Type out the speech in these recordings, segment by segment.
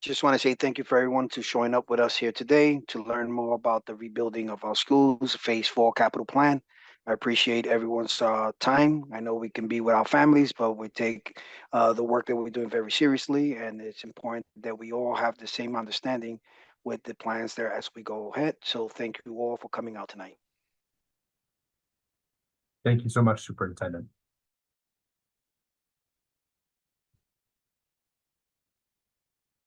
Just want to say thank you for everyone to showing up with us here today to learn more about the rebuilding of our schools, Phase 4 capital plan. I appreciate everyone's time. I know we can be with our families, but we take the work that we're doing very seriously, and it's important that we all have the same understanding with the plans there as we go ahead. So thank you all for coming out tonight. Thank you so much, Superintendent.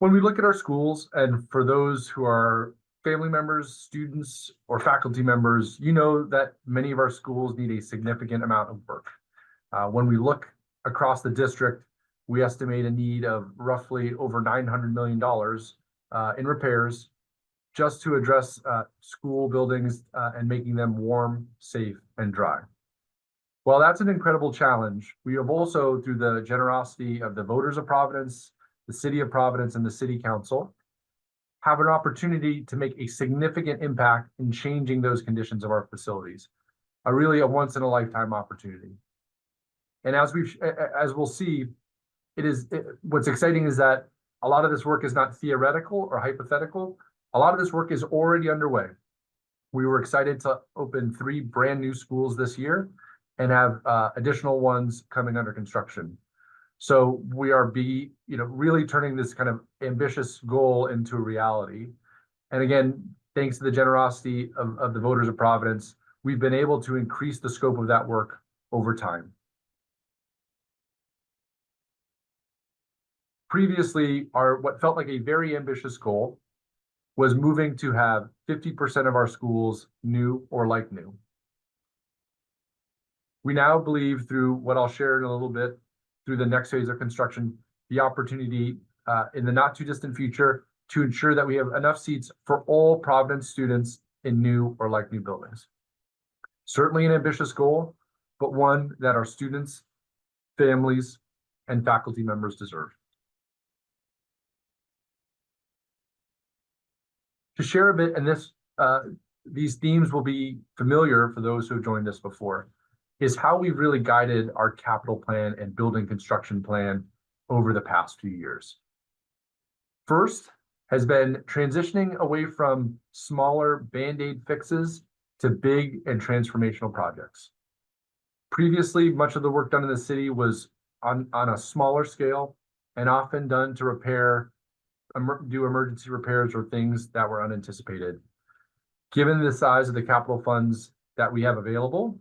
When we look at our schools, and for those who are family members, students, or faculty members, you know that many of our schools need a significant amount of work. When we look across the district, we estimate a need of roughly over $900 million in repairs just to address school buildings and making them warm, safe, and dry. While that's an incredible challenge, we have also, through the generosity of the voters of Providence, the City of Providence, and the City Council, have an opportunity to make a significant impact in changing those conditions of our facilities. Really a once-in-a-lifetime opportunity. And as we'll see, what's exciting is that a lot of this work is not theoretical or hypothetical. A lot of this work is already underway. We were excited to open 3 brand new schools this year and have additional ones coming under construction. So we are really turning this kind of ambitious goal into a reality. And again, thanks to the generosity of the voters of Providence, we've been able to increase the scope of that work over time. Previously, what felt like a very ambitious goal was moving to have 50% of our schools new or like new. We now believe, through what I'll share in a little bit, through the next phase of construction, the opportunity in the not too distant future to ensure that we have enough seats for all Providence students in new or like new buildings. Certainly an ambitious goal, but one that our students, families, and faculty members deserve. To share a bit, and these themes will be familiar for those who have joined us before, is how we've really guided our capital plan and building construction plan over the past few years. First has been transitioning away from smaller Band-Aid fixes to big and transformational projects. Previously, much of the work done in the city was on a smaller scale and often done to do emergency repairs or things that were unanticipated. Given the size of the capital funds that we have available,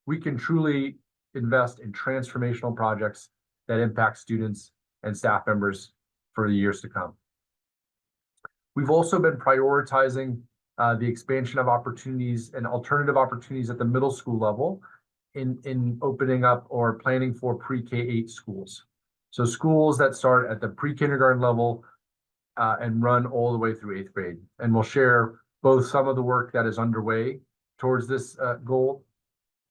we can truly invest in transformational projects that impact students and staff members for the years to come. We've also been prioritizing the expansion of opportunities and alternative opportunities at the middle school level in opening up or planning for pre-K-8 schools. So schools that start at the pre-kindergarten level and run all the way through 8th grade. And we'll share both some of the work that is underway towards this goal,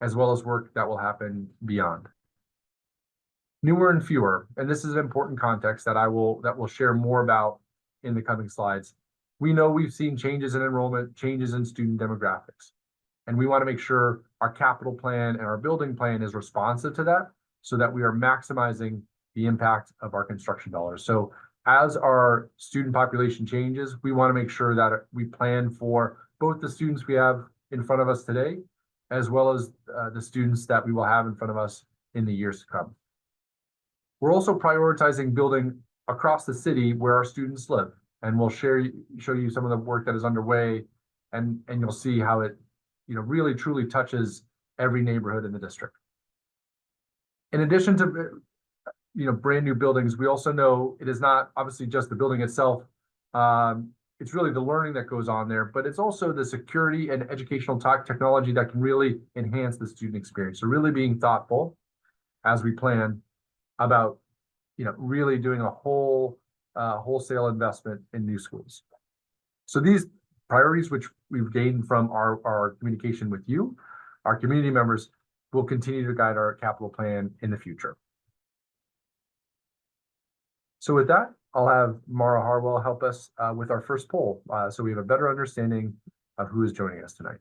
as well as work that will happen beyond. Newer and fewer, and this is an important context that we'll share more about in the coming slides. We know we've seen changes in enrollment, changes in student demographics, and we want to make sure our capital plan and our building plan is responsive to that so that we are maximizing the impact of our construction dollars. So as our student population changes, we want to make sure that we plan for both the students we have in front of us today, as well as the students that we will have in front of us in the years to come. We're also prioritizing building across the city where our students live, and we'll show you some of the work that is underway, and you'll see how it really truly touches every neighborhood in the district. In addition to brand new buildings, we also know it is not obviously just the building itself. It's really the learning that goes on there, but it's also the security and educational technology that can really enhance the student experience. So really being thoughtful as we plan about, really doing a wholesale investment in new schools. So these priorities, which we've gained from our communication with you, our community members, will continue to guide our capital plan in the future. So with that, I'll have Mara Harwell help us with our first poll, so we have a better understanding of who is joining us tonight.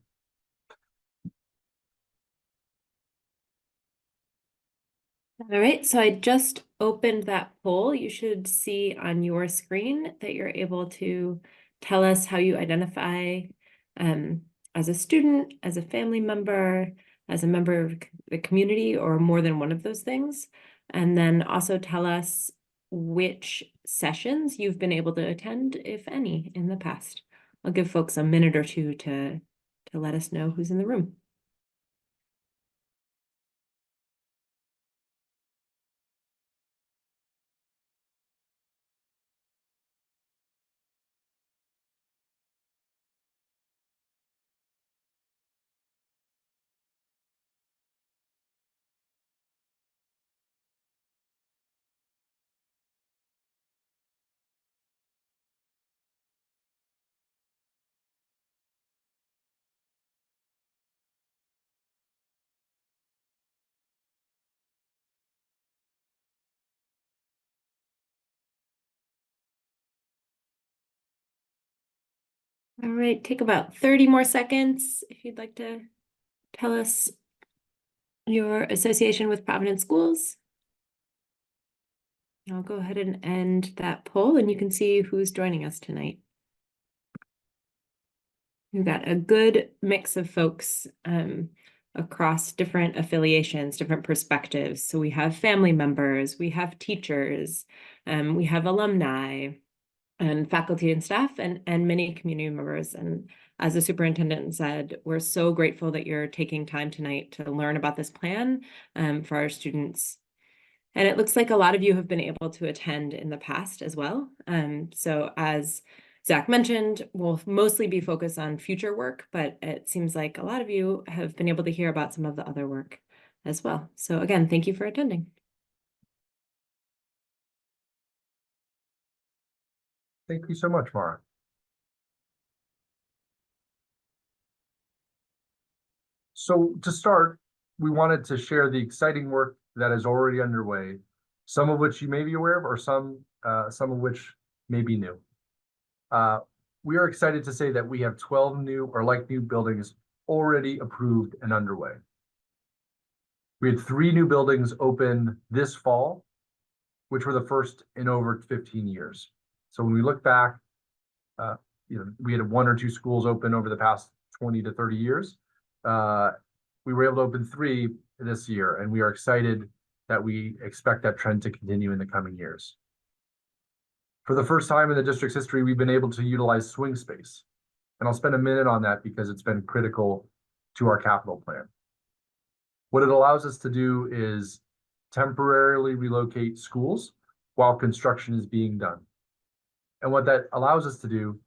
All right, so I just opened that poll. You should see on your screen that you're able to tell us how you identify as a student, as a family member, as a member of the community, or more than one of those things. And then also tell us which sessions you've been able to attend, if any, in the past. I'll give folks a minute or two to let us know who's in the room. All right, take about 30 more seconds if you'd like to tell us your association with Providence Schools. I'll go ahead and end that poll and you can see who's joining us tonight. We've got a good mix of folks across different affiliations, different perspectives. So we have family members, we have teachers, we have alumni and faculty and staff and many community members. And as the superintendent said, we're so grateful that you're taking time tonight to learn about this plan for our students. And it looks like a lot of you have been able to attend in the past as well. So as Zach mentioned, we'll mostly be focused on future work, but it seems like a lot of you have been able to hear about some of the other work as well. So again, thank you for attending. Thank you so much, Mara. So to start, we wanted to share the exciting work that is already underway, some of which you may be aware of, or some of which may be new. We are excited to say that we have 12 new or like new buildings already approved and underway. We had 3 new buildings open this fall, which were the first in over 15 years. So when we look back, we had 1 or 2 schools open over the past 20 to 30 years. We were able to open 3 this year, and we are excited that we expect that trend to continue in the coming years. For the first time in the district's history, we've been able to utilize swing space. And I'll spend a minute on that because it's been critical to our capital plan. What it allows us to do is temporarily relocate schools while construction is being done. And what that allows us to do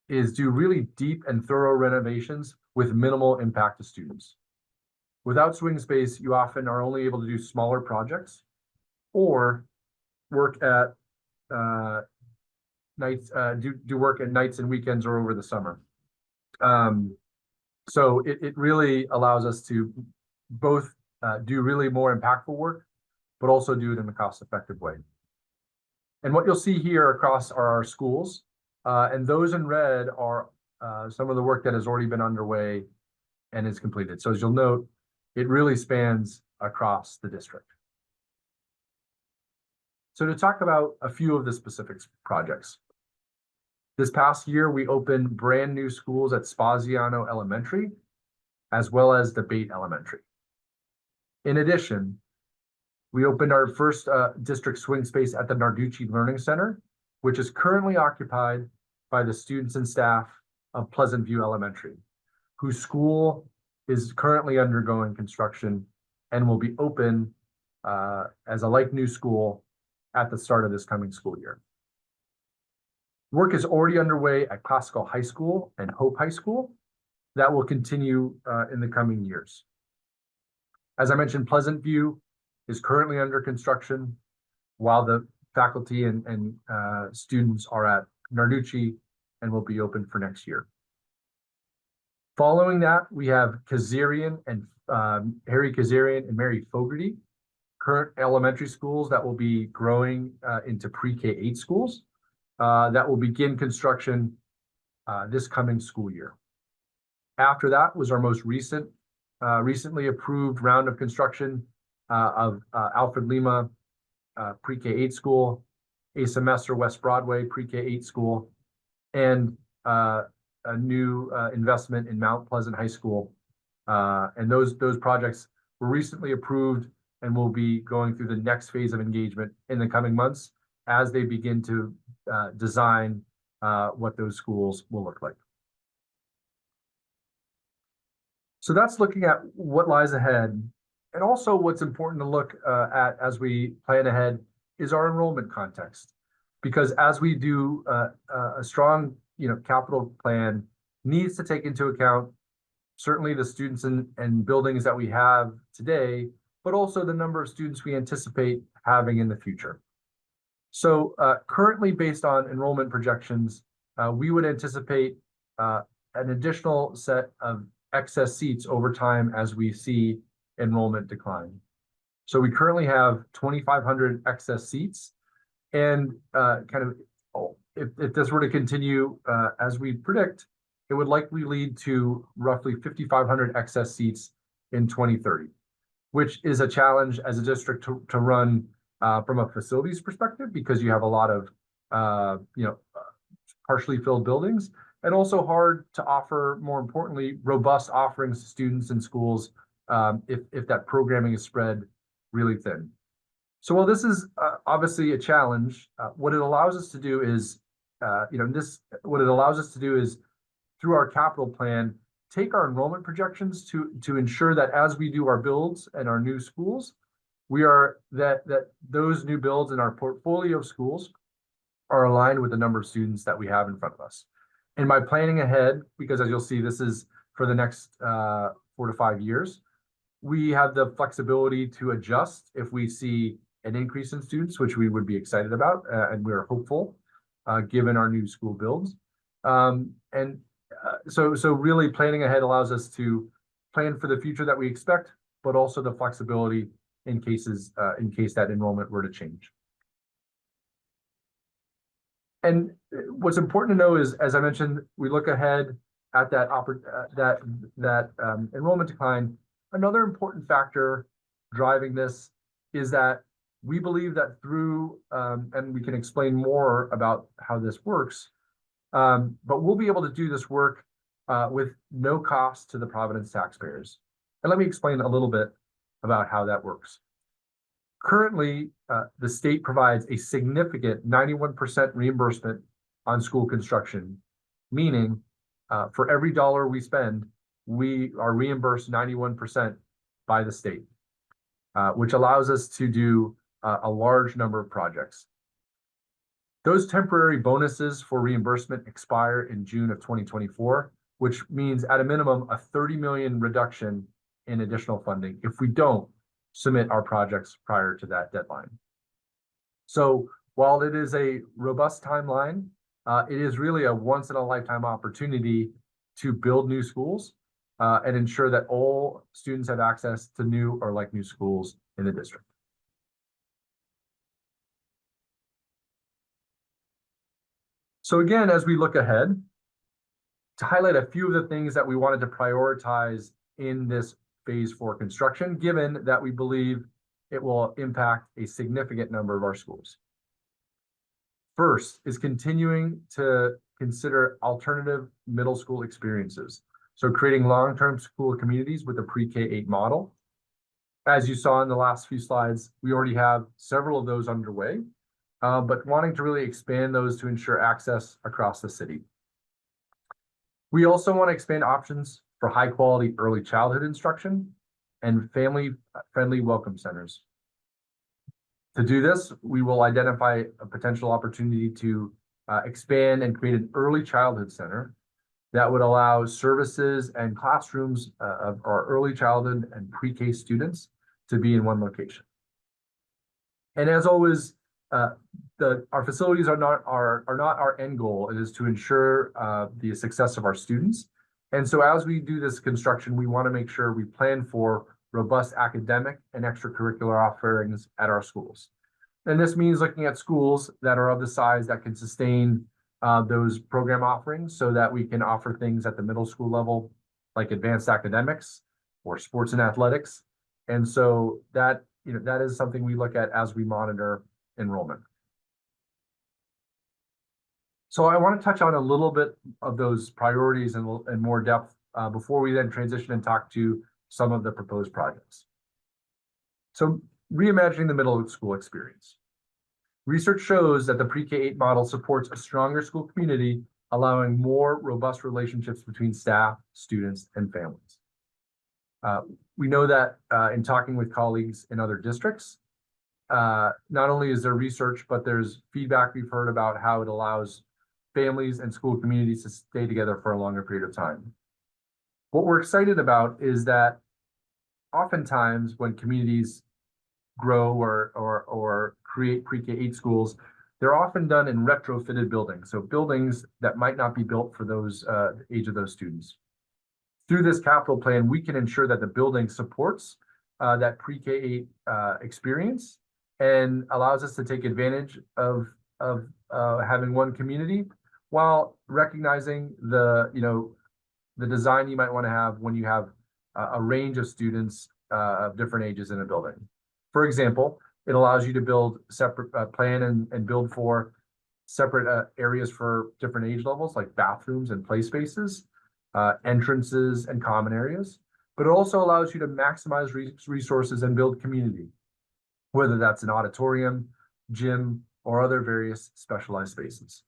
is do really deep and thorough renovations with minimal impact to students. Without swing space, you often are only able to do smaller projects or work at nights, do work at nights and weekends or over the summer. So it really allows us to both do really more impactful work, but also do it in a cost-effective way. And what you'll see here across are our schools, and those in red are some of the work that has already been underway and is completed. So as you'll note, it really spans across the district. So to talk about a few of the specific projects. This past year, we opened brand new schools at Spaziano Elementary, as well as DeBate Elementary. In addition, we opened our first district swing space at the Narducci Learning Center, which is currently occupied by the students and staff of Pleasant View Elementary, whose school is currently undergoing construction and will be open as a like new school at the start of this coming school year. Work is already underway at Classical High School and Hope High School. That will continue in the coming years. As I mentioned, Pleasant View is currently under construction while the faculty and students are at Narducci and will be open for next year. Following that, we have Kazarian and Harry Kazarian and Mary Fogarty, current elementary schools that will be growing into pre-K-8 schools that will begin construction this coming school year. After that was our most recently approved round of construction of Alfred Lima Pre-K 8 school, a semester West Broadway Pre-K 8 school, and a new investment in Mount Pleasant High School. And those projects were recently approved and will be going through the next phase of engagement in the coming months as they begin to design what those schools will look like. So that's looking at what lies ahead. And also what's important to look at as we plan ahead is our enrollment context. Because as we do a strong capital plan needs to take into account certainly the students and buildings that we have today, but also the number of students we anticipate having in the future. So currently, based on enrollment projections, we would anticipate an additional set of excess seats over time as we see enrollment decline. So we currently have 2,500 excess seats, and if this were to continue as we predict, it would likely lead to roughly 5,500 excess seats in 2030, which is a challenge as a district to run from a facilities perspective, because you have a lot of partially filled buildings, and also hard to offer, more importantly, robust offerings to students and schools if that programming is spread really thin. So while this is obviously a challenge, what it allows us to do is, through our capital plan, take our enrollment projections to ensure that as we do our builds and our new schools, that those new builds in our portfolio of schools are aligned with the number of students that we have in front of us. And by planning ahead, because as you'll see, this is for the next 4 to 5 years, we have the flexibility to adjust if we see an increase in students, which we would be excited about, and we're hopeful given our new school builds. So really planning ahead allows us to plan for the future that we expect, but also the flexibility in case that enrollment were to change. And what's important to know is, as I mentioned, we look ahead at that enrollment decline. Another important factor driving this is that we believe that through, and we can explain more about how this works, but we'll be able to do this work with no cost to the Providence taxpayers. And let me explain a little bit about how that works. Currently, the state provides a significant 91% reimbursement on school construction, meaning for every dollar we spend, we are reimbursed 91% by the state, which allows us to do a large number of projects. Those temporary bonuses for reimbursement expire in June of 2024, which means at a minimum a $30 million reduction in additional funding if we don't submit our projects prior to that deadline. So while it is a robust timeline, it is really a once-in-a-lifetime opportunity to build new schools and ensure that all students have access to new or like new schools in the district. So again, as we look ahead, to highlight a few of the things that we wanted to prioritize in this Phase 4 construction, given that we believe it will impact a significant number of our schools. First is continuing to consider alternative middle school experiences. So creating long-term school communities with a pre-K 8 model. As you saw in the last few slides, we already have several of those underway, but wanting to really expand those to ensure access across the city. We also want to expand options for high quality early childhood instruction and family-friendly welcome centers. To do this, we will identify a potential opportunity to expand and create an early childhood center that would allow services and classrooms of our early childhood and pre-K students to be in one location. And as always, our facilities are not our end goal. It is to ensure the success of our students. And so as we do this construction, we want to make sure we plan for robust academic and extracurricular offerings at our schools. And this means looking at schools that are of the size that can sustain those program offerings so that we can offer things at the middle school level, like advanced academics or sports and athletics. And so that that is something we look at as we monitor enrollment. So I want to touch on a little bit of those priorities in more depth before we then transition and talk to some of the proposed projects. So reimagining the middle school experience. Research shows that the pre-K-8 model supports a stronger school community, allowing more robust relationships between staff, students, and families. We know that in talking with colleagues in other districts, not only is there research, but there's feedback we've heard about how it allows families and school communities to stay together for a longer period of time. What we're excited about is that oftentimes when communities grow or create pre-K-8 schools, they're often done in retrofitted buildings, so buildings that might not be built for those age of those students. Through this capital plan, we can ensure that the building supports that pre-K-8 experience and allows us to take advantage of having one community while recognizing the design you might want to have when you have a range of students of different ages in a building. For example, it allows you to build separate plan and build for separate areas for different age levels, like bathrooms and play spaces, entrances and common areas. But it also allows you to maximize resources and build community, whether that's an auditorium, gym, or other various specialized spaces.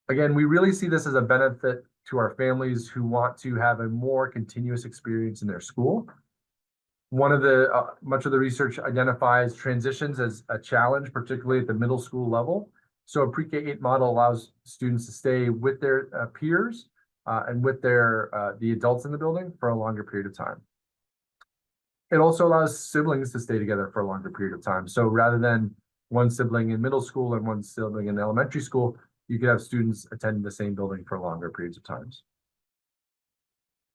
Again, we really see this as a benefit to our families who want to have a more continuous experience in their school. One of the much of the research identifies transitions as a challenge, particularly at the middle school level. So a pre-K-8 model allows students to stay with their peers and with the adults in the building for a longer period of time. It also allows siblings to stay together for a longer period of time. So rather than one sibling in middle school and one sibling in elementary school, you could have students attending the same building for longer periods of times.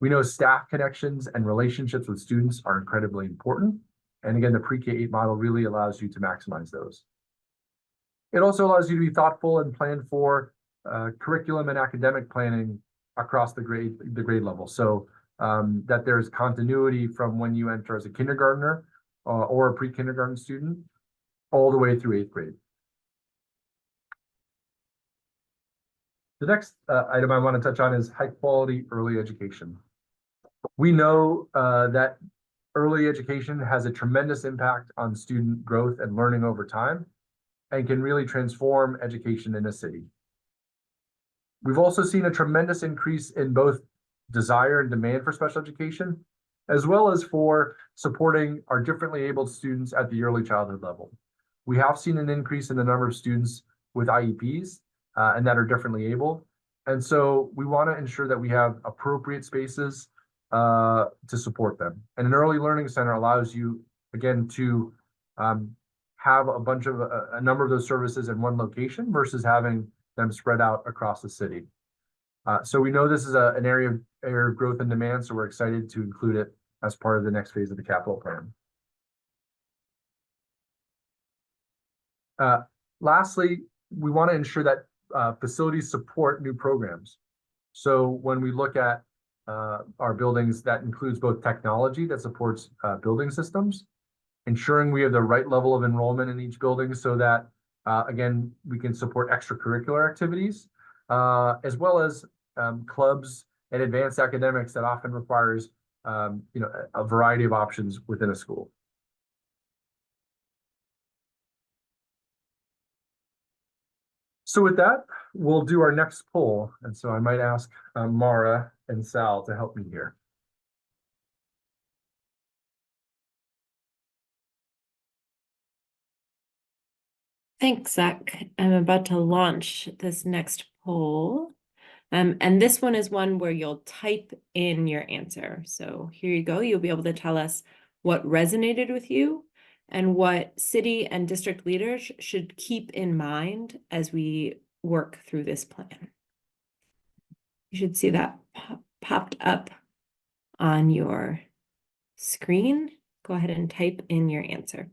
We know staff connections and relationships with students are incredibly important. And again, the pre-K-8 model really allows you to maximize those. It also allows you to be thoughtful and plan for curriculum and academic planning across the grade level. So that there's continuity from when you enter as a kindergartner or a pre-kindergarten student all the way through 8th grade. The next item I want to touch on is high quality early education. We know that early education has a tremendous impact on student growth and learning over time and can really transform education in a city. We've also seen a tremendous increase in both desire and demand for special education, as well as for supporting our differently abled students at the early childhood level. We have seen an increase in the number of students with IEPs and that are differently abled. And so we want to ensure that we have appropriate spaces to support them. And an early learning center allows you, again, to have a number of those services in one location versus having them spread out across the city. So we know this is an area of growth and demand, so we're excited to include it as part of the next phase of the capital plan. Lastly, we want to ensure that facilities support new programs. So when we look at our buildings, that includes both technology that supports building systems, ensuring we have the right level of enrollment in each building so that, again, we can support extracurricular activities, as well as clubs and advanced academics that often requires a variety of options within a school. So with that, we'll do our next poll. And so I might ask Mara and Sal to help me here. Thanks, Zach. I'm about to launch this next poll. And this one is one where you'll type in your answer. So here you go. You'll be able to tell us what resonated with you and what city and district leaders should keep in mind as we work through this plan. You should see that popped up on your screen. Go ahead and type in your answer.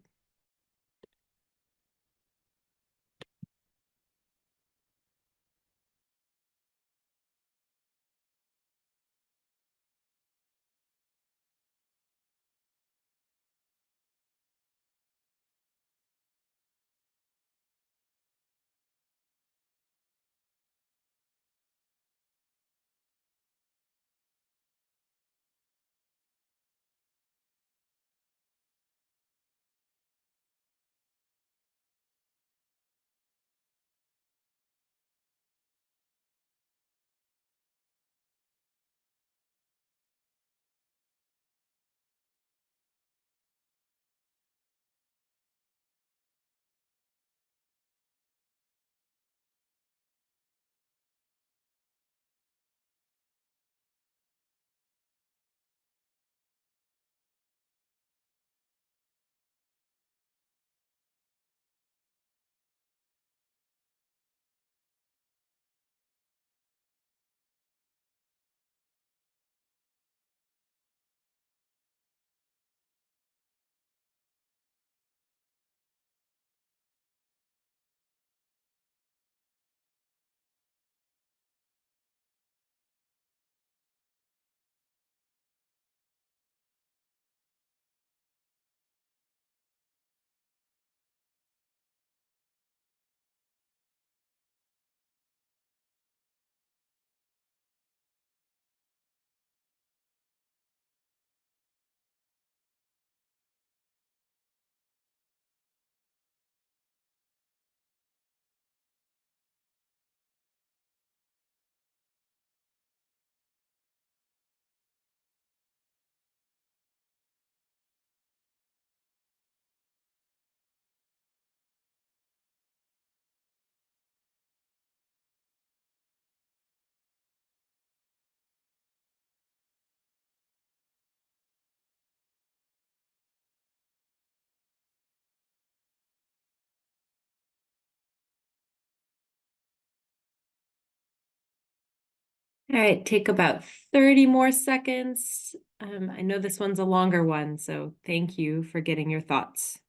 All right, take about 30 more seconds. I know this one's a longer one, so thank you for getting your thoughts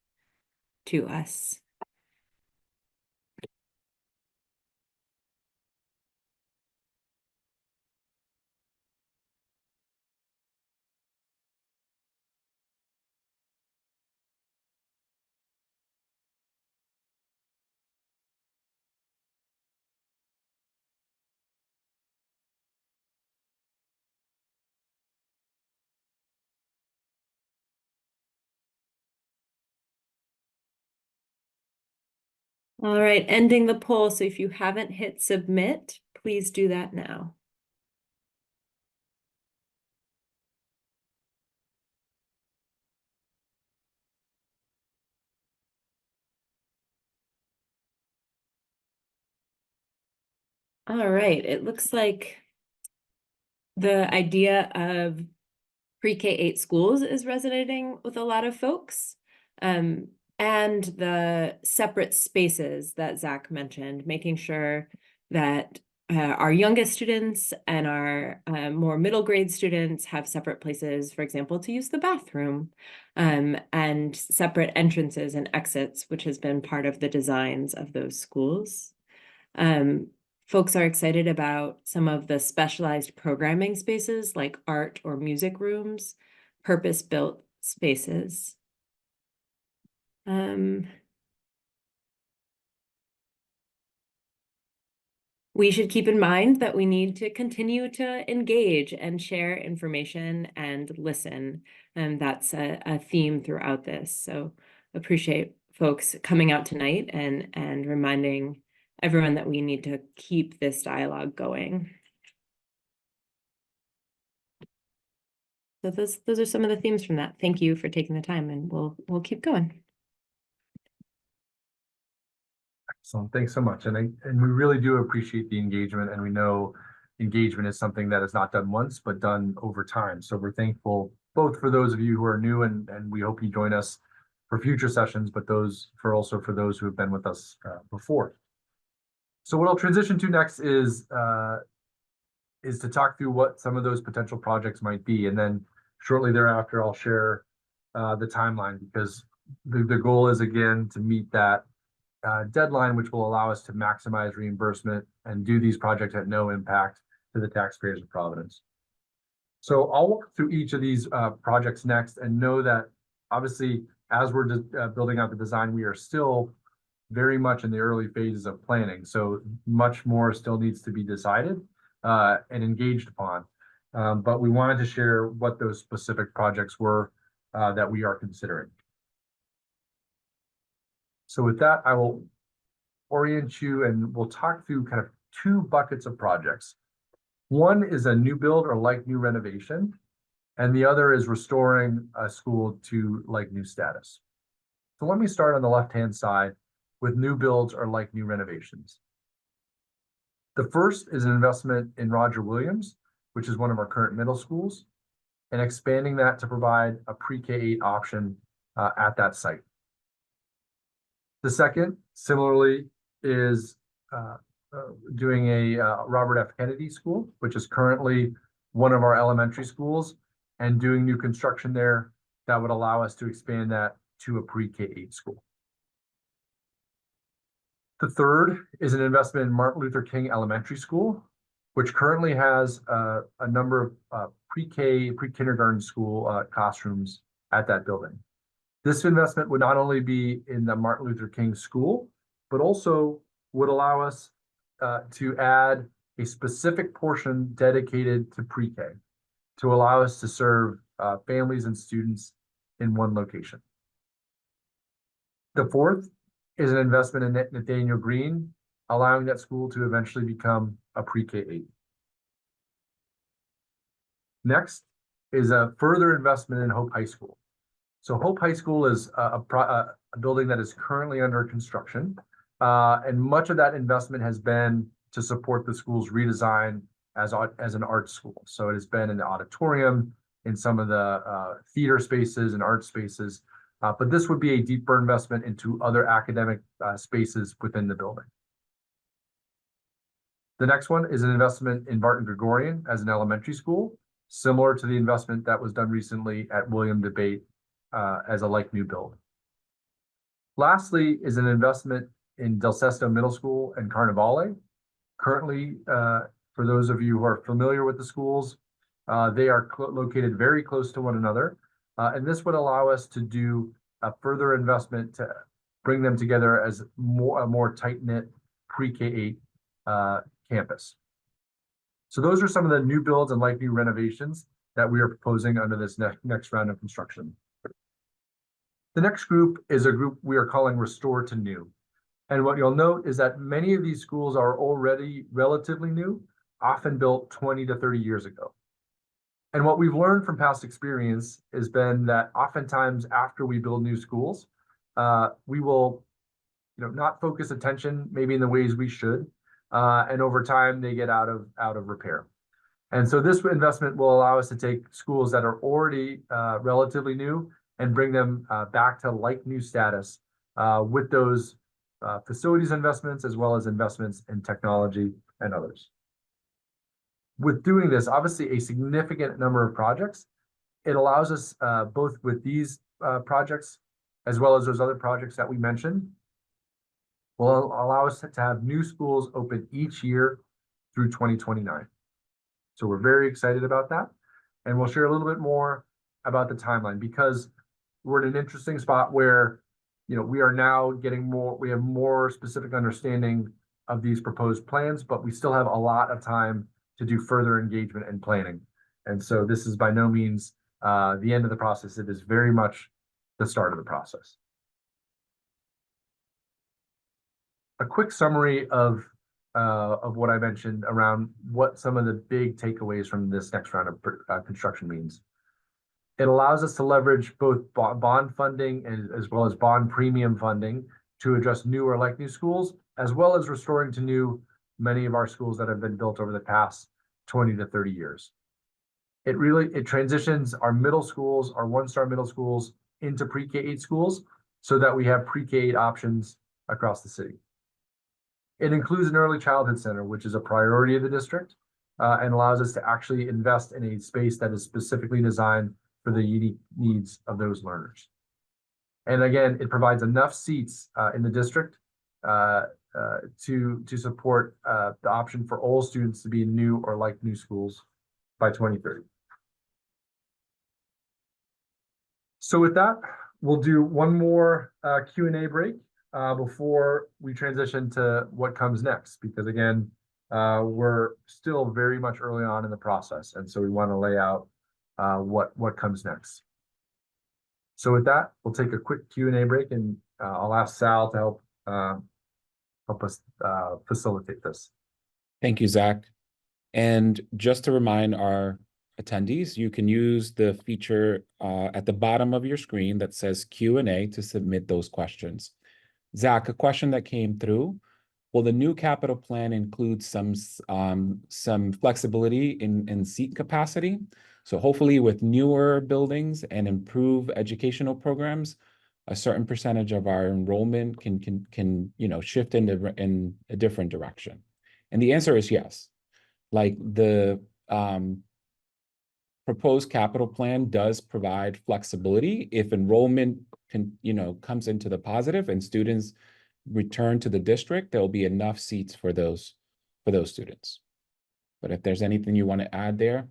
to us. All right, ending the poll. So if you haven't hit submit, please do that now. All right, it looks like the idea of pre-K-8 schools is resonating with a lot of folks. And the separate spaces that Zach mentioned, making sure that our youngest students and our more middle grade students have separate places, for example, to use the bathroom, and separate entrances and exits, which has been part of the designs of those schools. Folks are excited about some of the specialized programming spaces like art or music rooms, purpose-built spaces. We should keep in mind that we need to continue to engage and share information and listen. And that's a theme throughout this. So appreciate folks coming out tonight and reminding everyone that we need to keep this dialogue going. So those are some of the themes from that. Thank you for taking the time, and we'll keep going. So thanks so much. And we really do appreciate the engagement, and we know engagement is something that is not done once, but done over time. So we're thankful both for those of you who are new, and we hope you join us for future sessions, but also for those who have been with us before. So what I'll transition to next is to talk through what some of those potential projects might be. And then shortly thereafter, I'll share the timeline, because the goal is, again, to meet that deadline, which will allow us to maximize reimbursement and do these projects at no impact to the taxpayers of Providence. So I'll walk through each of these projects next, and know that obviously, as we're building out the design, we are still very much in the early phases of planning. So much more still needs to be decided and engaged upon. But we wanted to share what those specific projects were that we are considering. So with that, I will orient you, and we'll talk through kind of two buckets of projects. One is a new build or like new renovation, and the other is restoring a school to like new status. So let me start on the left-hand side with new builds or like new renovations. The first is an investment in Roger Williams, which is one of our current middle schools, and expanding that to provide a pre-K-8 option at that site. The second, similarly, is doing a Robert F. Kennedy School, which is currently one of our elementary schools, and doing new construction there that would allow us to expand that to a pre-K-8 school. The third is an investment in Martin Luther King Elementary School, which currently has a number of pre-kindergarten school classrooms at that building. This investment would not only be in the Martin Luther King School, but also would allow us to add a specific portion dedicated to pre-K to allow us to serve families and students in one location. The fourth is an investment in Nathaniel Green, allowing that school to eventually become a pre-K-8. Next is a further investment in Hope High School. So Hope High School is a building that is currently under construction, and much of that investment has been to support the school's redesign as an art school. So it has been in the auditorium, in some of the theater spaces and art spaces, but this would be a deeper investment into other academic spaces within the building. The next one is an investment in Barton Gregorian as an elementary school, similar to the investment that was done recently at William DeBate as a like new build. Lastly is an investment in Del Sesto Middle School and Carnivale. Currently, for those of you who are familiar with the schools, they are located very close to one another. And this would allow us to do a further investment to bring them together as a more tight-knit pre-K-8 campus. So those are some of the new builds and like new renovations that we are proposing under this next round of construction. The next group is a group we are calling Restore to New. And what you'll note is that many of these schools are already relatively new, often built 20 to 30 years ago. And what we've learned from past experience has been that oftentimes after we build new schools, we will not focus attention maybe in the ways we should. And over time, they get out of repair. And so this investment will allow us to take schools that are already relatively new and bring them back to like new status with those facilities investments, as well as investments in technology and others. With doing this, obviously a significant number of projects, it allows us both with these projects, as well as those other projects that we mentioned, will allow us to have new schools open each year through 2029. So we're very excited about that. And we'll share a little bit more about the timeline, because we're in an interesting spot where we are now we have more specific understanding of these proposed plans, but we still have a lot of time to do further engagement and planning. And so this is by no means the end of the process. It is very much the start of the process. A quick summary of what I mentioned around what some of the big takeaways from this next round of construction means. It allows us to leverage both bond funding as well as bond premium funding to address new or like new schools, as well as restoring to new many of our schools that have been built over the past 20 to 30 years. It transitions our middle schools, our one-star middle schools, into pre-K-8 schools so that we have pre-K-8 options across the city. It includes an early childhood center, which is a priority of the district, and allows us to actually invest in a space that is specifically designed for the unique needs of those learners. And again, it provides enough seats in the district to support the option for all students to be in new or like new schools by 2030. So with that, we'll do one more Q&A break before we transition to what comes next, because again, we're still very much early on in the process, and so we want to lay out what comes next. So with that, we'll take a quick Q&A break, and I'll ask Sal to help us facilitate this. Thank you, Zach. And just to remind our attendees, you can use the feature at the bottom of your screen that says Q&A to submit those questions. Zach, a question that came through: will the new capital plan include some flexibility in seat capacity? So hopefully with newer buildings and improved educational programs, a certain percentage of our enrollment can shift in a different direction. And the answer is yes. Like the proposed capital plan does provide flexibility. If enrollment comes into the positive and students return to the district, there will be enough seats for those students. But if there's anything you want to add there.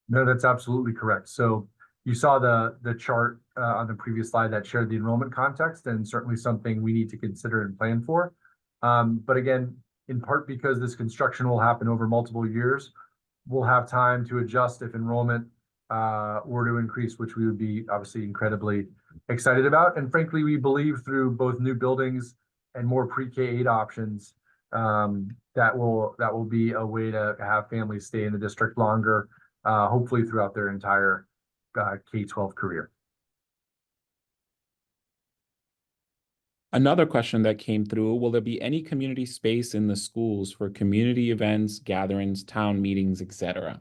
No, that's absolutely correct. So you saw the chart on the previous slide that shared the enrollment context, and certainly something we need to consider and plan for. But again, in part because this construction will happen over multiple years, we'll have time to adjust if enrollment were to increase, which we would be obviously incredibly excited about. And frankly, we believe through both new buildings and more pre-K-8 options, that will be a way to have families stay in the district longer, hopefully throughout their entire K-12 career. Another question that came through: will there be any community space in the schools for community events, gatherings, town meetings, etc.?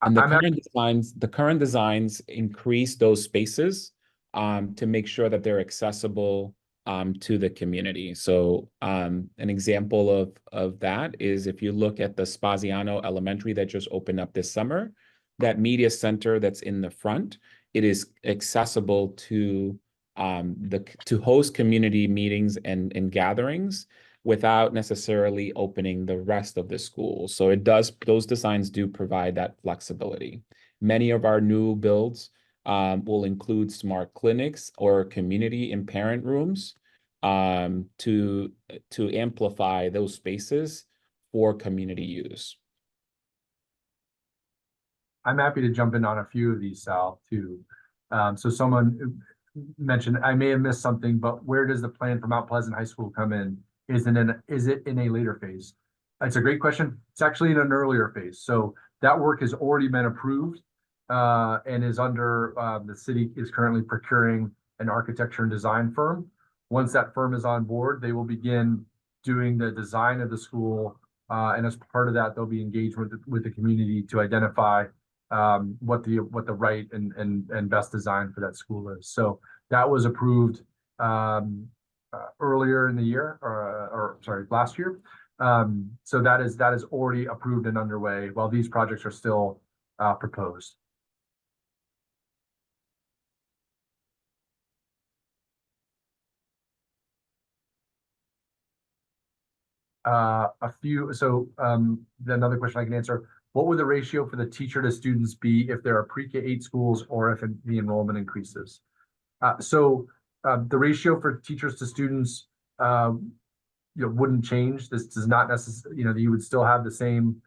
And the current designs increase those spaces, to make sure that they're accessible to the community. So an example of that is if you look at the Spaziano Elementary that just opened up this summer, that media center that's in the front, it is accessible to host community meetings and gatherings without necessarily opening the rest of the school. So those designs do provide that flexibility. Many of our new builds will include smart clinics or community and parent rooms to amplify those spaces for community use. I'm happy to jump in on a few of these, Sal, too. So someone mentioned, I may have missed something, but where does the plan for Mount Pleasant High School come in? Is it in a later phase? It's a great question. It's actually in an earlier phase. So that work has already been approved and is under, the city is currently procuring an architecture and design firm. Once that firm is on board, they will begin doing the design of the school. And as part of that, they'll be engaged with the community to identify what the right and best design for that school is. So that was approved earlier in the year, or sorry, last year. So that is already approved and underway while these projects are still proposed. Another question I can answer. What would the ratio for the teacher to students be if there are pre-K-8 schools or if the enrollment increases? The ratio for teachers to students wouldn't change. This does not necessarily, you would still have the same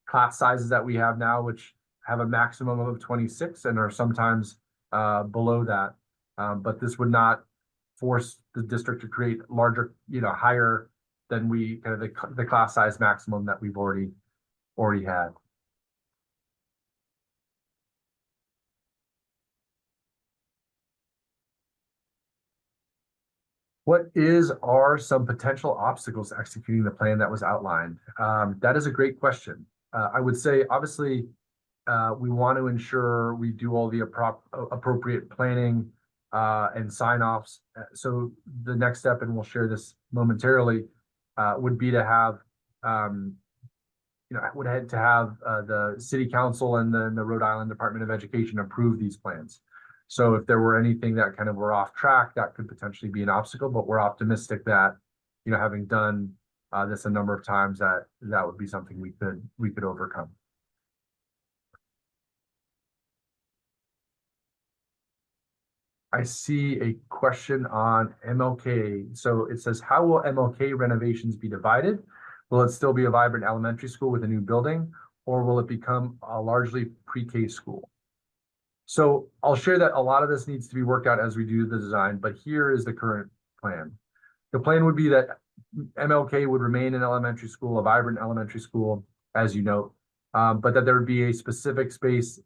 class sizes that we have now, which have a maximum of 26 and are sometimes below that. But this would not force the district to create larger, higher than the class size maximum that we've already had. What are some potential obstacles to executing the plan that was outlined? That is a great question. I would say, obviously, we want to ensure we do all the appropriate planning and sign-offs. So the next step, and we'll share this momentarily, would be to have, the City Council and then the Rhode Island Department of Education approve these plans. So if there were anything that kind of were off track, that could potentially be an obstacle, but we're optimistic that, having done this a number of times, that would be something we could overcome. I see a question on MLK. So it says, how will MLK renovations be divided? Will it still be a vibrant elementary school with a new building, or will it become a largely pre-K school? So I'll share that a lot of this needs to be worked out as we do the design, but here is the current plan. The plan would be that MLK would remain an elementary school, a vibrant elementary school, as you note, but that there would be a specific space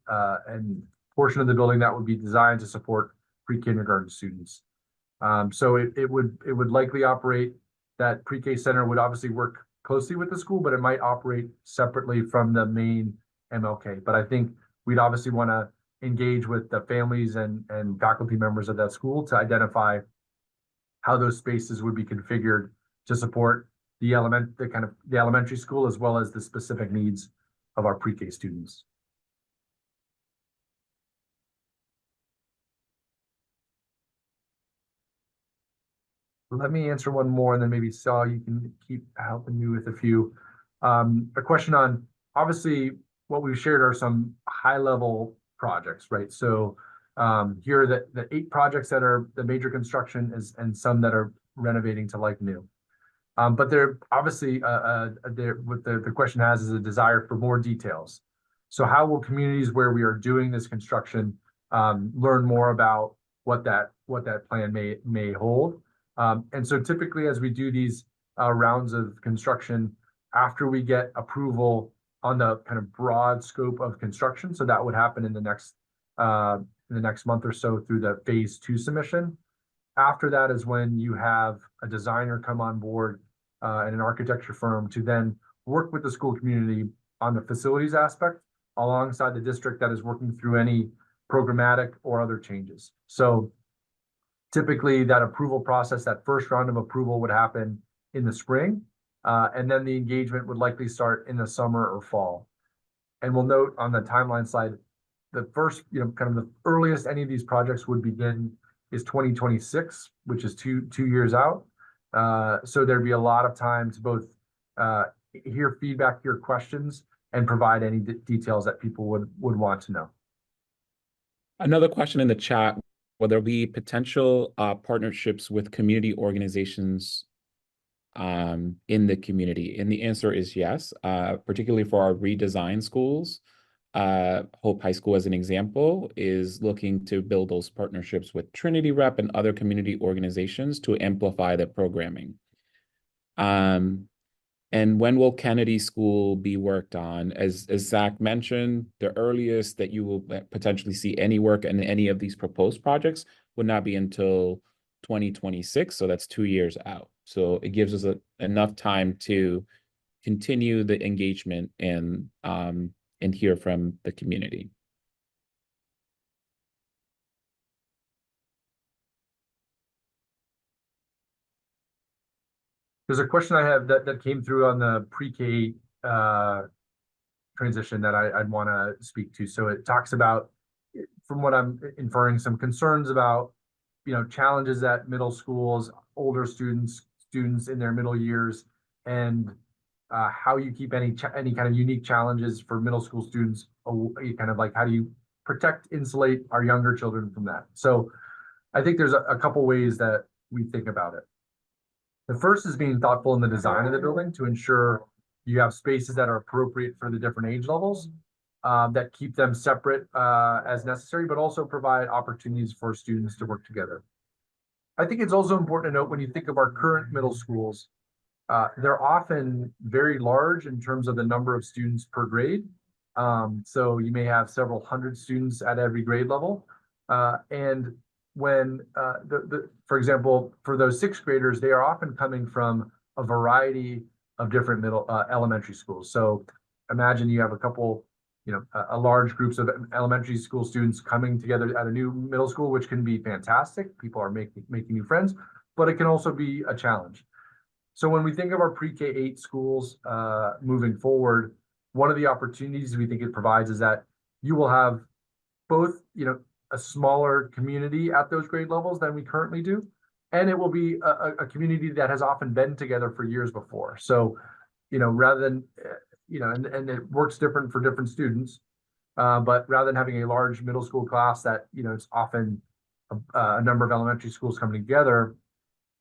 and portion of the building that would be designed to support pre-kindergarten students. So it would likely operate, that pre-K center would obviously work closely with the school, but it might operate separately from the main MLK. But I think we'd obviously want to engage with the families and faculty members of that school to identify how those spaces would be configured to support the elementary school, as well as the specific needs of our pre-K students. Let me answer one more, and then maybe Sal, you can keep helping me with a few. A question on, obviously, what we've shared are some high-level projects, right? So here are the 8 projects that are the major construction and some that are renovating to like new. But they're obviously, what the question has is a desire for more details. So how will communities where we are doing this construction learn more about what that plan may hold? And so typically, as we do these rounds of construction, after we get approval on the kind of broad scope of construction, so that would happen in the next month or so through the phase 2 submission. After that is when you have a designer come on board and an architecture firm to then work with the school community on the facilities aspect alongside the district that is working through any programmatic or other changes. So Typically, that approval process, that first round of approval would happen in the spring, and then the engagement would likely start in the summer or fall. And we'll note on the timeline slide, the first, kind of the earliest any of these projects would begin is 2026, which is two years out. So there'd be a lot of time to both hear feedback, hear questions, and provide any details that people would want to know. Another question in the chat, will there be potential partnerships with community organizations in the community? And the answer is yes, particularly for our redesigned schools. Hope High School, as an example, is looking to build those partnerships with Trinity Rep and other community organizations to amplify the programming. And when will Kennedy School be worked on? As Zach mentioned, the earliest that you will potentially see any work in any of these proposed projects would not be until 2026, so that's 2 years out. So it gives us enough time to continue the engagement and hear from the community. There's a question I have that came through on the pre-K transition that I'd want to speak to. So it talks about, from what I'm inferring, some concerns about, challenges at middle schools, older students in their middle years, and how you keep any kind of unique challenges for middle school students, kind of like how do you protect, insulate our younger children from that. So I think there's a couple ways that we think about it. The first is being thoughtful in the design of the building to ensure you have spaces that are appropriate for the different age levels, that keep them separate as necessary, but also provide opportunities for students to work together. I think it's also important to note, when you think of our current middle schools, they're often very large in terms of the number of students per grade. So you may have several hundred students at every grade level. And when, for example, for those sixth graders, they are often coming from a variety of different elementary schools. So imagine you have a large groups of elementary school students coming together at a new middle school, which can be fantastic. People are making new friends, but it can also be a challenge. So when we think of our pre-K-8 schools moving forward, one of the opportunities we think it provides is that you will have both, a smaller community at those grade levels than we currently do, and it will be a community that has often been together for years before. So, rather than, and it works different for different students, but rather than having a large middle school class that, it's often a number of elementary schools coming together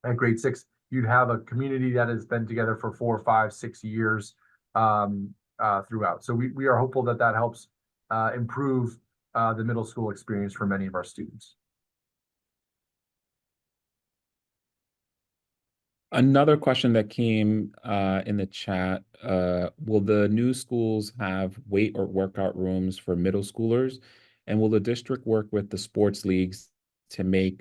at grade 6, you'd have a community that has been together for 4, 5, 6 years throughout. So we are hopeful that helps improve the middle school experience for many of our students. Another question that came in the chat, will the new schools have weight or workout rooms for middle schoolers? And will the district work with the sports leagues to make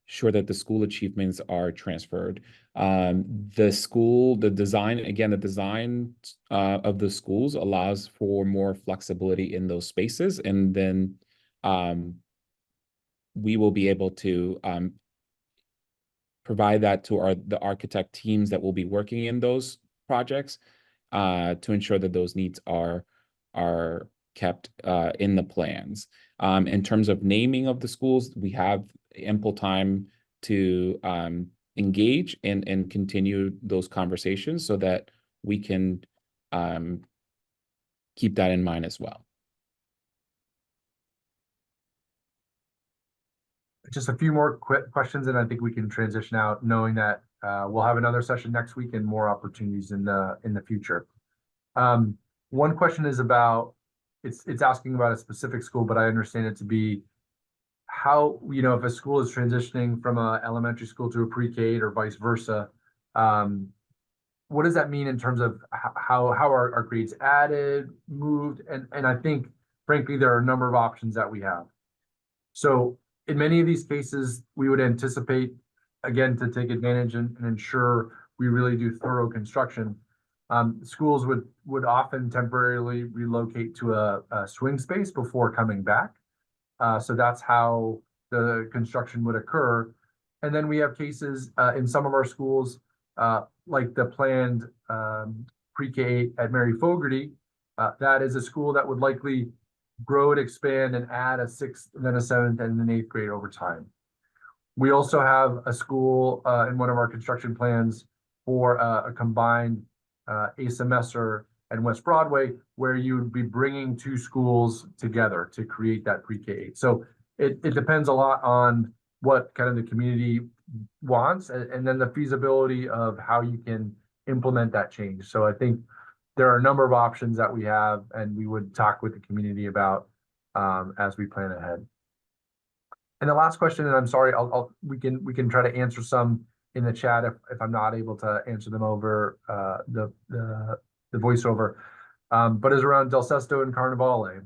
sure that the school achievements are transferred? The design of the schools allows for more flexibility in those spaces. And then we will be able to provide that to the architect teams that will be working in those projects to ensure that those needs are kept in the plans. In terms of naming of the schools, we have ample time to engage and continue those conversations so that we can keep that in mind as well. Just a few more quick questions, and I think we can transition out, knowing that we'll have another session next week and more opportunities in the future. One question is about, it's asking about a specific school, but I understand it to be how, if a school is transitioning from an elementary school to a pre-K or vice versa, what does that mean in terms of how are grades added, moved? And I think, frankly, there are a number of options that we have. So in many of these cases, we would anticipate, again, to take advantage and ensure we really do thorough construction. Schools would often temporarily relocate to a swing space before coming back. So that's how the construction would occur. And then we have cases in some of our schools, like the planned pre-K at Mary Fogarty. That is a school that would likely grow and expand and add a sixth, then a seventh, and an eighth grade over time. We also have a school in one of our construction plans for a combined Asa Messer and West Broadway, where you would be bringing two schools together to create that pre-K. So it depends a lot on what kind of the community wants, and then the feasibility of how you can implement that change. So I think there are a number of options that we have, and we would talk with the community about as we plan ahead. And the last question, and I'm sorry, we can try to answer some in the chat if I'm not able to answer them over the voiceover, but is around Del Sesto and Carnivale.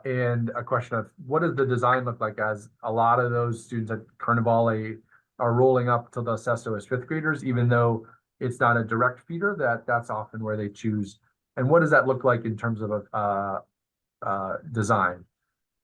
And a question of what does the design look like, as a lot of those students at Carnivale are rolling up to Del Sesto as fifth graders, even though it's not a direct feeder, that's often where they choose. And what does that look like in terms of design?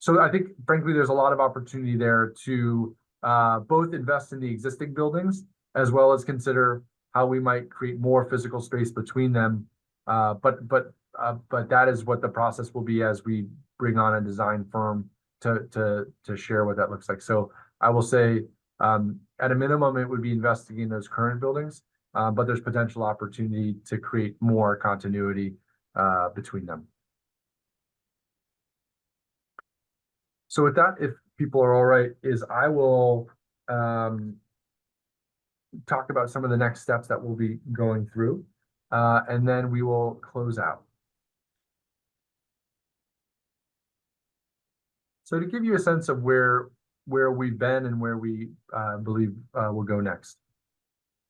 So I think, frankly, there's a lot of opportunity there to both invest in the existing buildings, as well as consider how we might create more physical space between them. But that is what the process will be as we bring on a design firm to share what that looks like. So I will say, at a minimum, it would be investing in those current buildings, but there's potential opportunity to create more continuity between them. So with that, if people are all right, I will talk about some of the next steps that we'll be going through, and then we will close out. So to give you a sense of where we've been and where we believe we'll go next.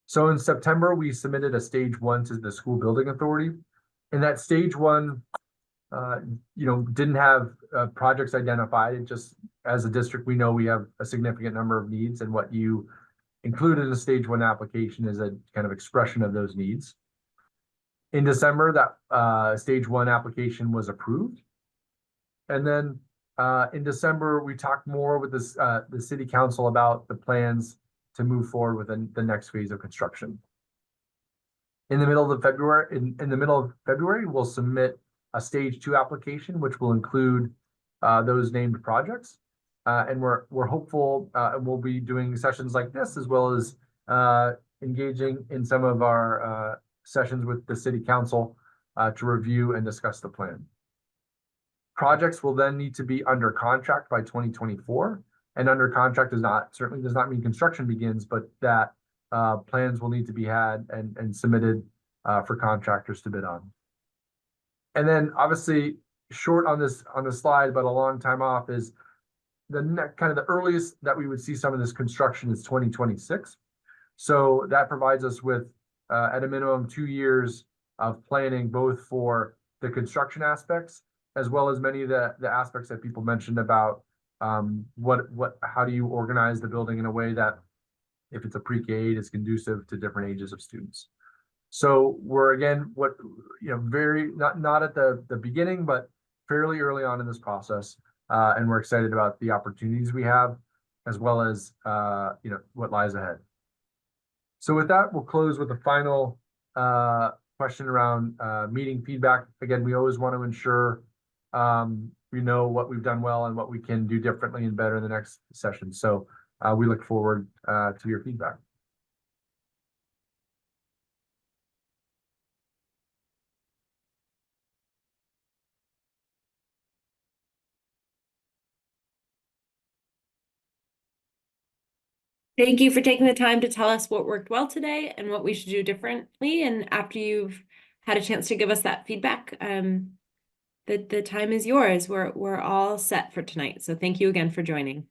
So in September, we submitted a stage 1 to the School Building Authority. And that stage 1 didn't have projects identified. It just, as a district, we know we have a significant number of needs, and what you include in the stage 1 application is a kind of expression of those needs. In December, that stage 1 application was approved. And then in December, we talked more with the city council about the plans to move forward with the next phase of construction. In the middle of February, we'll submit a stage 2 application, which will include those named projects. And we're hopeful, and we'll be doing sessions like this, as well as engaging in some of our sessions with the city council to review and discuss the plan. Projects will then need to be under contract by 2024, and under contract certainly does not mean construction begins, but that plans will need to be had and submitted for contractors to bid on. And then, obviously, short on this slide, but a long time off, is the earliest that we would see some of this construction is 2026. So that provides us with, at a minimum, 2 years of planning, both for the construction aspects, as well as many of the aspects that people mentioned about how do you organize the building in a way that, if it's a pre-K, is conducive to different ages of students. So we're, again, very not at the beginning, but fairly early on in this process, and we're excited about the opportunities we have, as well as what lies ahead. So with that, we'll close with a final question around meeting feedback. Again, we always want to ensure we know what we've done well and what we can do differently and better in the next session. So we look forward to your feedback. Thank you for taking the time to tell us what worked well today and what we should do differently. And after you've had a chance to give us that feedback, the time is yours. We're all set for tonight. So thank you again for joining.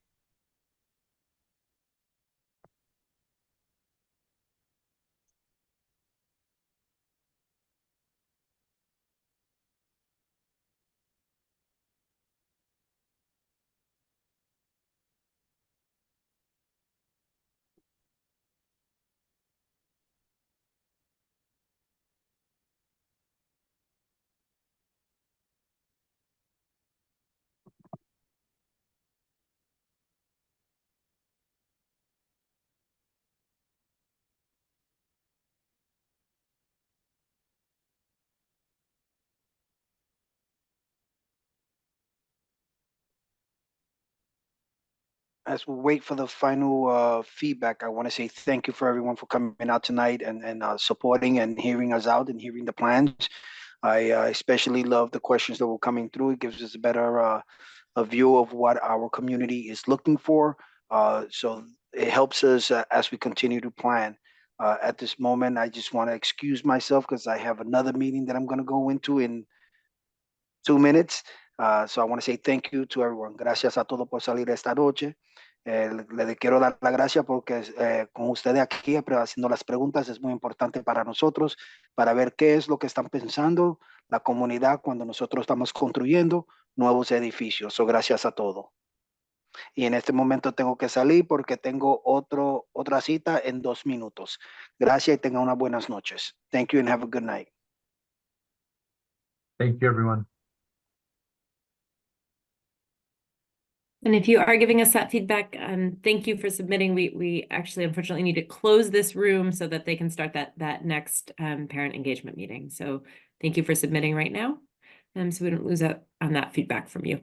as we wait for the final feedback, I want to say thank you for everyone for coming out tonight and supporting and hearing us out and hearing the plans. I especially love the questions that were coming through. It gives us a better a view of what our community is looking for. So it helps us as we continue to plan. At this moment, I just want to excuse myself because I have another meeting that I'm going to go into in 2 minutes. So I want to say thank you to everyone. Gracias a todos por salir esta noche. Le quiero dar la gracia porque con ustedes aquí haciendo las preguntas es muy importante para nosotros, para ver qué es lo que están pensando la comunidad cuando nosotros estamos construyendo nuevos edificios. So, gracias a todos. Y en este momento tengo que salir porque tengo otra cita en 2 minutos. Gracias y tengan unas buenas noches. Thank you and have a good night. Thank you, everyone. And if you are giving us that feedback, thank you for submitting. We actually unfortunately need to close this room so that they can start that next parent engagement meeting. So thank you for submitting right now. So we don't lose out on that feedback from you.